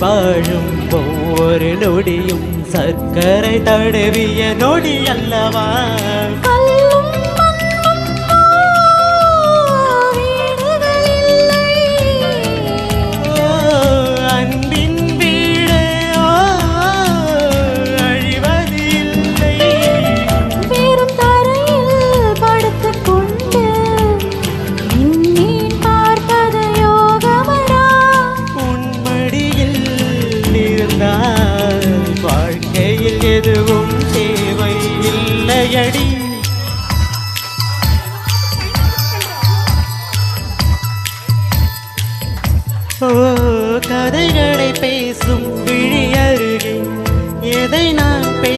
வாழும் ஒவ்வொரு நொடியும் சர்க்கரை தடவிய நொடி அல்லவா வாழ்க்கையில் எதுவும் தேவை இல்லையடி ஓ கதைகளை பேசும் விழி அருகே எதை நான்